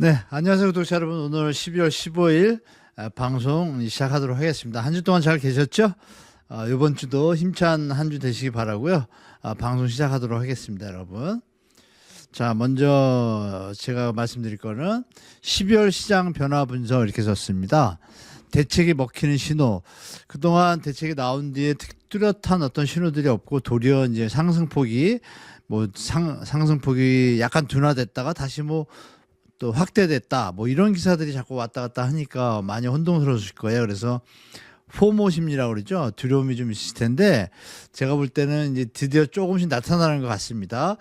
네, 안녕하세요, 구독자 여러분. 오늘 12월 15일 방송 시작하도록 하겠습니다. 한 주 동안 잘 계셨죠? 이번 주도 힘찬 한 주 되시기 바라고요. 방송 시작하도록 하겠습니다, 여러분. 자, 먼저 제가 말씀드릴 거는 12월 시장 변화 분석 이렇게 썼습니다. 대책이 먹히는 신호. 그동안 대책이 나온 뒤에 뚜렷한 어떤 신호들이 없고 도리어 이제 상승폭이 상승폭이 약간 둔화됐다가 다시 또 확대됐다. 이런 기사들이 자꾸 왔다 갔다 하니까 많이 혼동스러우실 거예요. 그래서 포모 심리라고 그러죠. 두려움이 좀 있을 텐데 제가 볼 때는 이제 드디어 조금씩 나타나는 것 같습니다.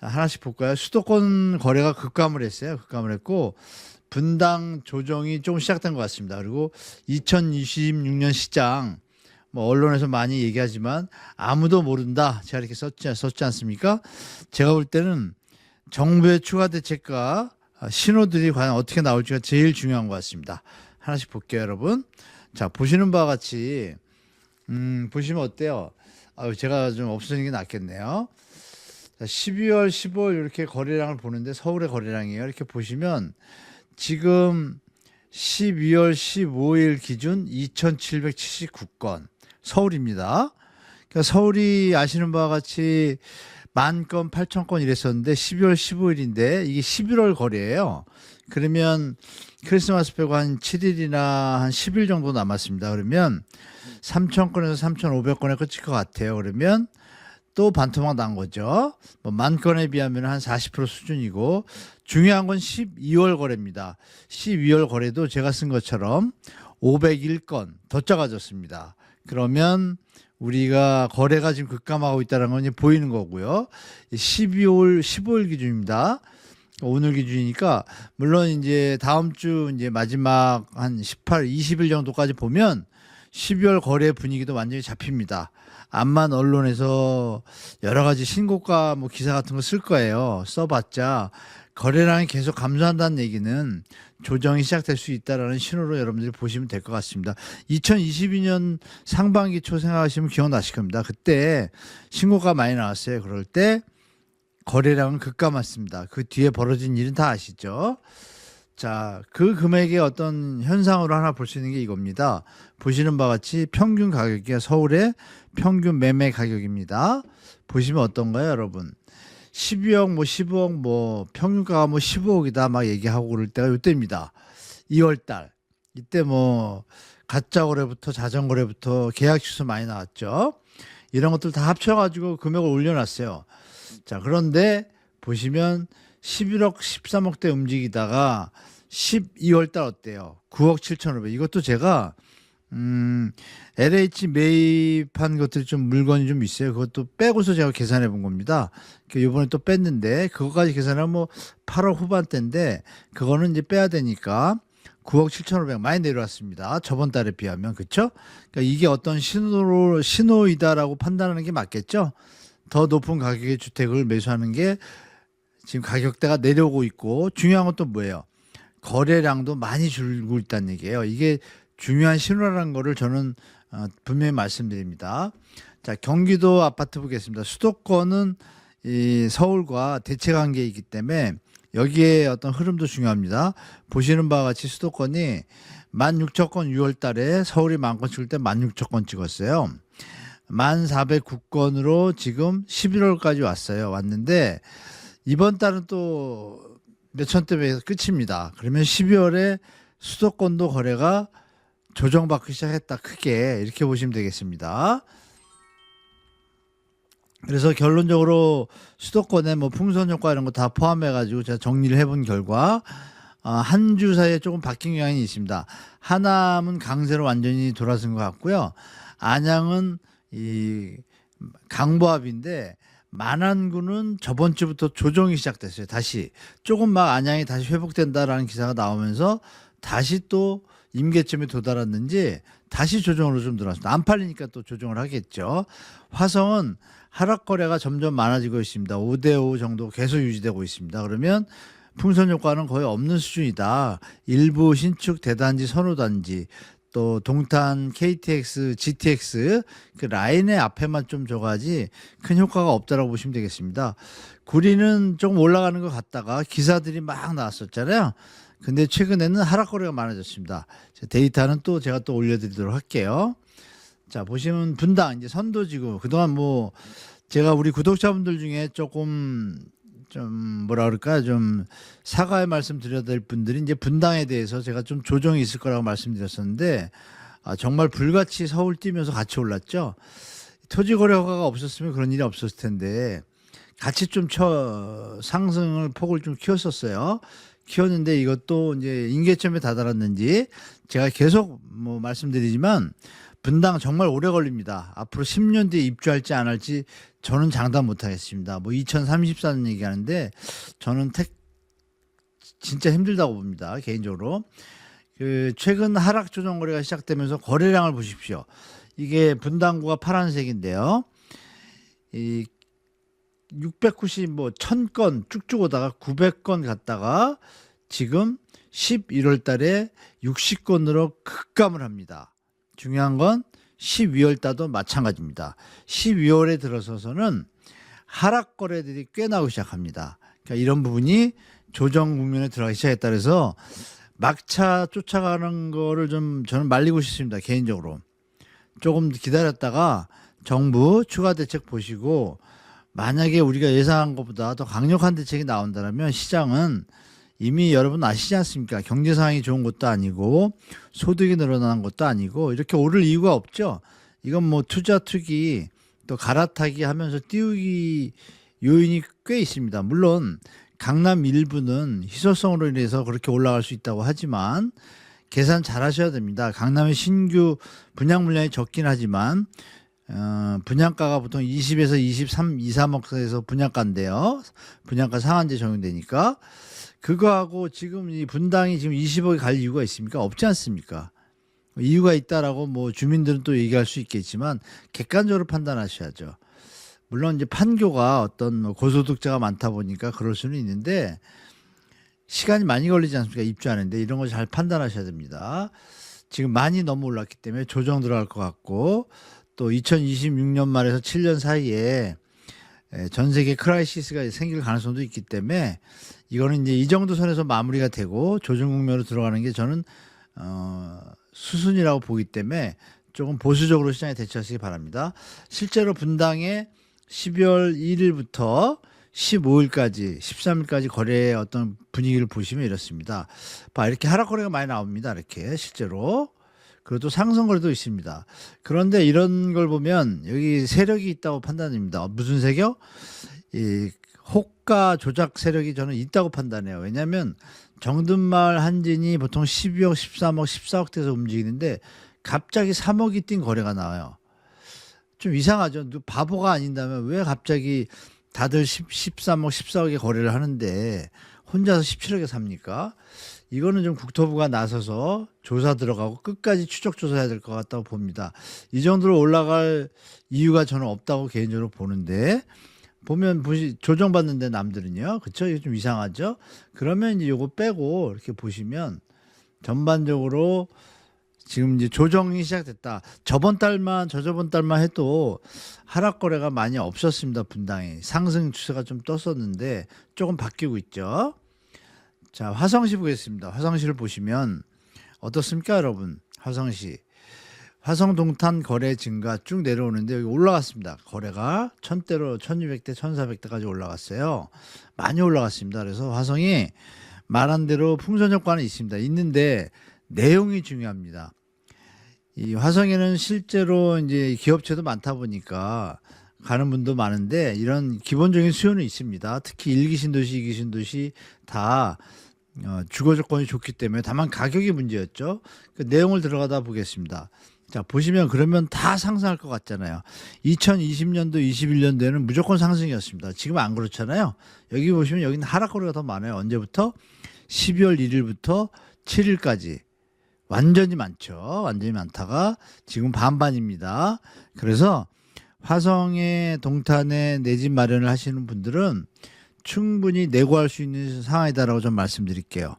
자, 하나씩 볼까요? 수도권 거래가 급감을 했어요. 급감을 했고 분당 조정이 조금 시작된 것 같습니다. 그리고 2026년 시장 언론에서 많이 얘기하지만 아무도 모른다. 제가 이렇게 썼지 않습니까? 제가 볼 때는 정부의 추가 대책과 신호들이 과연 어떻게 나올지가 제일 중요한 것 같습니다. 하나씩 볼게요, 여러분. 자, 보시는 바와 같이 보시면 어때요? 제가 좀 없어지는 게 낫겠네요. 자, 12월, 15일 이렇게 거래량을 보는데 서울의 거래량이에요. 이렇게 보시면 지금 12월 15일 기준 2,779건 서울입니다. 그러니까 서울이 아시는 바와 같이 10,000건, 8,000건 이랬었는데 12월 15일인데 이게 11월 거래예요. 그러면 크리스마스 빼고 한 7일이나 한 10일 정도 남았습니다. 그러면 3,000건에서 3,500건에 끝일 것 같아요. 그러면 또 반토막 난 거죠. 10,000건에 비하면 한 40% 수준이고 중요한 건 12월 거래입니다. 12월 거래도 제가 쓴 것처럼 501건 더 작아졌습니다. 그러면 우리가 거래가 지금 급감하고 있다는 건 보이는 거고요. 12월 15일 기준입니다. 오늘 기준이니까 물론 이제 다음 주 이제 마지막 한 18, 20일 정도까지 보면 12월 거래 분위기도 완전히 잡힙니다. 암만 언론에서 여러 가지 신고가 기사 같은 거 쓸 거예요. 써봤자 거래량이 계속 감소한다는 얘기는 조정이 시작될 수 있다는 신호로 여러분들이 보시면 될 것 같습니다. 2022년 상반기 초 생각하시면 기억나실 겁니다. 그때 신고가 많이 나왔어요. 그럴 때 거래량은 급감했습니다. 그 뒤에 벌어진 일은 다 아시죠? 자, 그 금액의 어떤 현상으로 하나 볼 수 있는 게 이겁니다. 보시는 바와 같이 평균 가격이 서울의 평균 매매 가격입니다. 보시면 어떤가요, 여러분? 12억, 15억, 평균가가 15억이다 막 얘기하고 그럴 때가 이때입니다. 2월달. 이때 가짜 거래부터 자전거래부터 계약 취소 많이 나왔죠. 이런 것들 다 합쳐가지고 금액을 올려놨어요. 자, 그런데 보시면 11억, 13억대 움직이다가 12월달 어때요? 9억 7,500. 이것도 제가 LH 매입한 것들이 물건이 좀 있어요. 그것도 빼고서 제가 계산해 본 겁니다. 이번에 또 뺐는데 그것까지 계산하면 8억 후반대인데 그거는 이제 빼야 되니까 9억 7,500 많이 내려왔습니다. 저번 달에 비하면. 그렇죠? 그러니까 이게 어떤 신호이다라고 판단하는 게 맞겠죠? 더 높은 가격의 주택을 매수하는 게 지금 가격대가 내려오고 있고 중요한 건 또 뭐예요? 거래량도 많이 줄고 있다는 얘기예요. 이게 중요한 신호라는 거를 저는 분명히 말씀드립니다. 자, 경기도 아파트 보겠습니다. 수도권은 이 서울과 대체 관계에 있기 때문에 여기에 어떤 흐름도 중요합니다. 보시는 바와 같이 수도권이 16,000건 6월 달에 서울이 10,000건 찍을 때 16,000건 찍었어요. 1,409건으로 지금 11월까지 왔는데 이번 달은 또 몇천 대에서 끝입니다. 그러면 12월에 수도권도 거래가 조정받기 시작했다. 크게 이렇게 보시면 되겠습니다. 그래서 결론적으로 수도권에 풍선 효과 이런 거 다 포함해가지고 제가 정리를 해본 결과 한 주 사이에 조금 바뀐 경향이 있습니다. 하남은 강세로 완전히 돌아선 것 같고요. 안양은 이 강보합인데 만안구는 저번 주부터 조정이 시작됐어요. 다시 조금 안양이 다시 회복된다라는 기사가 나오면서 다시 또 임계점에 도달했는지 다시 조정으로 좀 들어왔습니다. 안 팔리니까 또 조정을 하겠죠. 화성은 하락 거래가 점점 많아지고 있습니다. 5대5 정도 계속 유지되고 있습니다. 그러면 풍선 효과는 거의 없는 수준이다. 일부 신축 대단지 선호단지 또 동탄 KTX, GTX 그 라인의 앞에만 좀 줘가지 큰 효과가 없다라고 보시면 되겠습니다. 구리는 조금 올라가는 것 같다가 기사들이 막 나왔었잖아요. 근데 최근에는 하락거래가 많아졌습니다. 데이터는 또 제가 또 올려드리도록 할게요. 자, 보시면 분당 이제 선도지구 그동안 뭐 제가 우리 구독자분들 중에 조금 좀 뭐라 그럴까 좀 사과의 말씀 드려야 될 분들이 이제 분당에 대해서 제가 좀 조정이 있을 거라고 말씀드렸었는데 정말 불같이 서울 뛰면서 같이 올랐죠. 토지거래 허가가 없었으면 그런 일이 없었을 텐데 같이 좀 상승을 폭을 좀 키웠었어요. 키웠는데 이것도 이제 임계점에 다다랐는지 제가 계속 뭐 말씀드리지만 분당 정말 오래 걸립니다. 앞으로 10년 뒤에 입주할지 안 할지 저는 장담 못 하겠습니다. 뭐 2034년 얘기하는데 저는 진짜 힘들다고 봅니다. 개인적으로. 최근 하락 조정 거래가 시작되면서 거래량을 보십시오. 이게 분당구가 파란색인데요. 이 690, 뭐 1000건 쭉쭉 오다가 900건 갔다가 지금 11월 달에 60건으로 급감을 합니다. 중요한 건 12월 달도 마찬가지입니다. 12월에 들어서서는 하락 거래들이 꽤 나오기 시작합니다. 그러니까 이런 부분이 조정 국면에 들어가기 시작했다 그래서 막차 쫓아가는 거를 좀 저는 말리고 싶습니다. 개인적으로. 조금 기다렸다가 정부 추가 대책 보시고 만약에 우리가 예상한 것보다 더 강력한 대책이 나온다면 시장은 이미 여러분 아시지 않습니까? 경제 상황이 좋은 것도 아니고 소득이 늘어나는 것도 아니고 이렇게 오를 이유가 없죠. 이건 뭐 투자 투기 또 갈아타기 하면서 띄우기 요인이 꽤 있습니다. 물론 강남 일부는 희소성으로 인해서 그렇게 올라갈 수 있다고 하지만 계산 잘 하셔야 됩니다. 강남의 신규 분양 물량이 적긴 하지만 분양가가 보통 20에서 23, 2, 3억에서 분양가인데요. 분양가 상한제 적용되니까 그거하고 지금 이 분당이 지금 20억이 갈 이유가 있습니까? 없지 않습니까? 이유가 있다라고 뭐 주민들은 또 얘기할 수 있겠지만 객관적으로 판단하셔야죠. 물론 이제 판교가 어떤 고소득자가 많다 보니까 그럴 수는 있는데 시간이 많이 걸리지 않습니까? 입주하는데 이런 거 잘 판단하셔야 됩니다. 지금 많이 너무 올랐기 때문에 조정 들어갈 것 같고 또 2026년 말에서 7년 사이에 전 세계 크라이시스가 생길 가능성도 있기 때문에 이거는 이제 이 정도 선에서 마무리가 되고 조정 국면으로 들어가는 게 저는 수순이라고 보기 때문에 조금 보수적으로 시장에 대처하시기 바랍니다. 실제로 분당에 12월 1일부터 15일까지 13일까지 거래의 어떤 분위기를 보시면 이렇습니다. 이렇게 하락 거래가 많이 나옵니다. 이렇게 실제로. 그리고 또 상승 거래도 있습니다. 그런데 이런 걸 보면 여기 세력이 있다고 판단됩니다. 무슨 세력? 이 호가 조작 세력이 저는 있다고 판단해요. 왜냐하면 정든마을 한진이 보통 12억, 13억, 14억대에서 움직이는데 갑자기 3억이 뛴 거래가 나와요. 좀 이상하죠. 바보가 아닌다면 왜 갑자기 다들 13억, 14억의 거래를 하는데 혼자서 17억에 삽니까? 이거는 좀 국토부가 나서서 조사 들어가고 끝까지 추적 조사해야 될 것 같다고 봅니다. 이 정도로 올라갈 이유가 저는 없다고 개인적으로 보는데 보면 조정받는데 남들은요. 그쵸? 이게 좀 이상하죠? 그러면 이제 요거 빼고 이렇게 보시면 전반적으로 지금 이제 조정이 시작됐다. 저번 달만 저저번 달만 해도 하락 거래가 많이 없었습니다. 분당에 상승 추세가 좀 떴었는데 조금 바뀌고 있죠. 자, 화성시 보겠습니다. 화성시를 보시면 어떻습니까, 여러분? 화성시 화성 동탄 거래 증가 쭉 내려오는데 여기 올라갔습니다. 거래가 1000대로 1200대, 1400대까지 올라갔어요. 많이 올라갔습니다. 그래서 화성이 말한 대로 풍선 효과는 있습니다. 있는데 내용이 중요합니다. 이 화성에는 실제로 이제 기업체도 많다 보니까 가는 분도 많은데 이런 기본적인 수요는 있습니다. 특히 1기 신도시, 2기 신도시 다 주거 조건이 좋기 때문에 다만 가격이 문제였죠. 그 내용을 들어가다 보겠습니다. 자, 보시면 그러면 다 상승할 것 같잖아요. 2020년도, 21년도에는 무조건 상승이었습니다. 지금 안 그렇잖아요. 여기 보시면 여기는 하락 거래가 더 많아요. 언제부터? 12월 1일부터 7일까지. 완전히 많죠. 완전히 많다가 지금 반반입니다. 그래서 화성에 동탄에 내 집 마련을 하시는 분들은 충분히 내고할 수 있는 상황이다라고 좀 말씀드릴게요.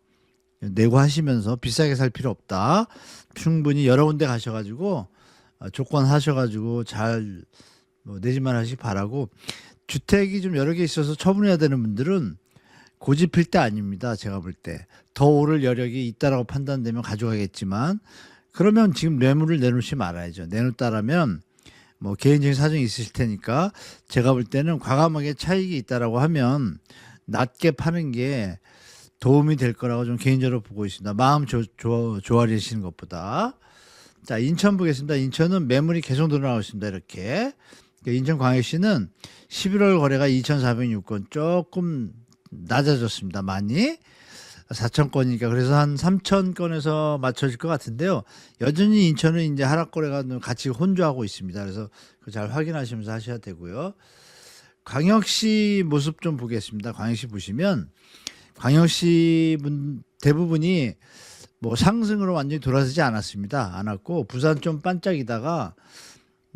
내고하시면서 비싸게 살 필요 없다. 충분히 여러 군데 가셔가지고 조건 하셔가지고 잘 내 집만 하시기 바라고 주택이 좀 여러 개 있어서 처분해야 되는 분들은 고집필 때 아닙니다. 제가 볼 때. 더 오를 여력이 있다라고 판단되면 가져가겠지만 그러면 지금 뇌물을 내놓지 말아야죠. 내놓다라면 뭐 개인적인 사정이 있으실 테니까 제가 볼 때는 과감하게 차익이 있다라고 하면 낮게 파는 게 도움이 될 거라고 좀 개인적으로 보고 있습니다. 마음 조아리시는 것보다. 자, 인천 보겠습니다. 인천은 매물이 계속 늘어나고 있습니다. 이렇게. 인천광역시는 11월 거래가 2,406건 조금 낮아졌습니다. 많이. 4,000건이니까 그래서 한 3,000건에서 맞춰질 것 같은데요. 여전히 인천은 이제 하락 거래가 같이 혼조하고 있습니다. 그래서 그거 잘 확인하시면서 하셔야 되고요. 광역시 모습 좀 보겠습니다. 광역시 보시면 광역시 대부분이 뭐 상승으로 완전히 돌아서지 않았습니다. 않았고 부산 좀 반짝이다가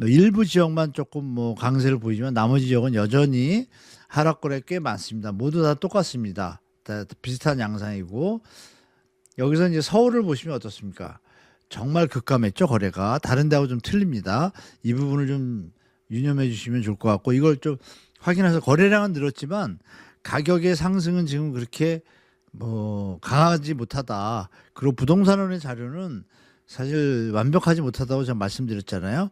일부 지역만 조금 뭐 강세를 보이지만 나머지 지역은 여전히 하락 거래 꽤 많습니다. 모두 다 똑같습니다. 다 비슷한 양상이고 여기서 이제 서울을 보시면 어떻습니까? 정말 급감했죠. 거래가 다른 데하고 좀 틀립니다. 이 부분을 좀 유념해 주시면 좋을 것 같고 이걸 좀 확인해서 거래량은 늘었지만 가격의 상승은 지금 그렇게 뭐 강하지 못하다. 그리고 부동산원의 자료는 사실 완벽하지 못하다고 제가 말씀드렸잖아요.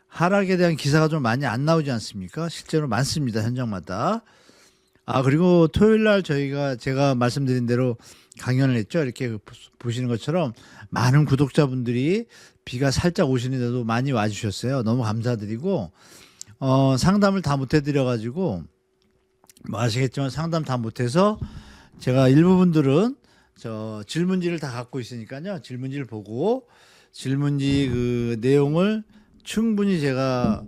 하락에 대한 기사가 좀 많이 안 나오지 않습니까? 실제로 많습니다. 현장마다. 그리고 토요일 날 제가 말씀드린 대로 강연을 했죠. 이렇게 보시는 것처럼 많은 구독자분들이 비가 살짝 오시는데도 많이 와주셨어요. 너무 감사드리고 상담을 다 못 해드려 가지고 뭐 아시겠지만 상담 다 못해서 제가 일부분들은 저 질문지를 다 갖고 있으니까요. 질문지를 보고 질문지 그 내용을 충분히 제가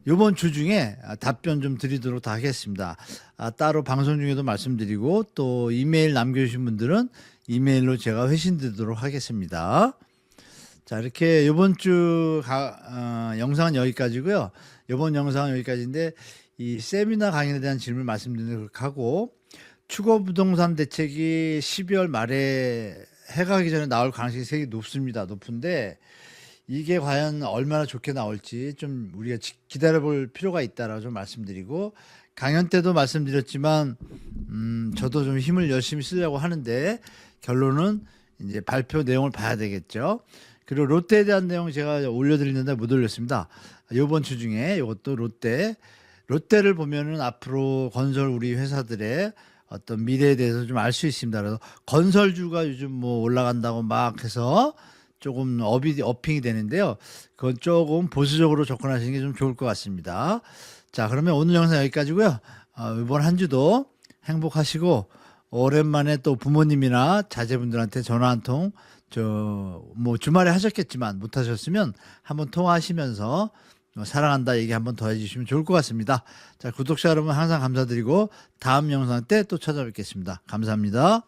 이번 주 중에 답변 좀 드리도록 다 하겠습니다. 따로 방송 중에도 말씀드리고 또 이메일 남겨주신 분들은 이메일로 제가 회신 드리도록 하겠습니다. 자, 이렇게 이번 주 영상은 여기까지고요. 이번 영상은 여기까지인데 이 세미나 강연에 대한 질문 말씀드리도록 하고 추가 부동산 대책이 12월 말에 해가 가기 전에 나올 가능성이 되게 높습니다. 높은데 이게 과연 얼마나 좋게 나올지 좀 우리가 기다려볼 필요가 있다라고 좀 말씀드리고 강연 때도 말씀드렸지만 저도 좀 힘을 열심히 쓰려고 하는데 결론은 이제 발표 내용을 봐야 되겠죠. 그리고 롯데에 대한 내용 제가 올려드리는데 못 올렸습니다. 이번 주 중에 이것도 롯데를 보면은 앞으로 건설 우리 회사들의 어떤 미래에 대해서 좀 알 수 있습니다. 그래서 건설주가 요즘 뭐 올라간다고 막 해서 조금 어핑이 되는데요. 그건 조금 보수적으로 접근하시는 게 좀 좋을 것 같습니다. 자, 그러면 오늘 영상 여기까지고요. 이번 한 주도 행복하시고 오랜만에 또 부모님이나 자제분들한테 전화 한 통 뭐 주말에 하셨겠지만 못 하셨으면 한번 통화하시면서 사랑한다 얘기 한번 더 해주시면 좋을 것 같습니다. 자, 구독자 여러분 항상 감사드리고 다음 영상 때 또 찾아뵙겠습니다. 감사합니다.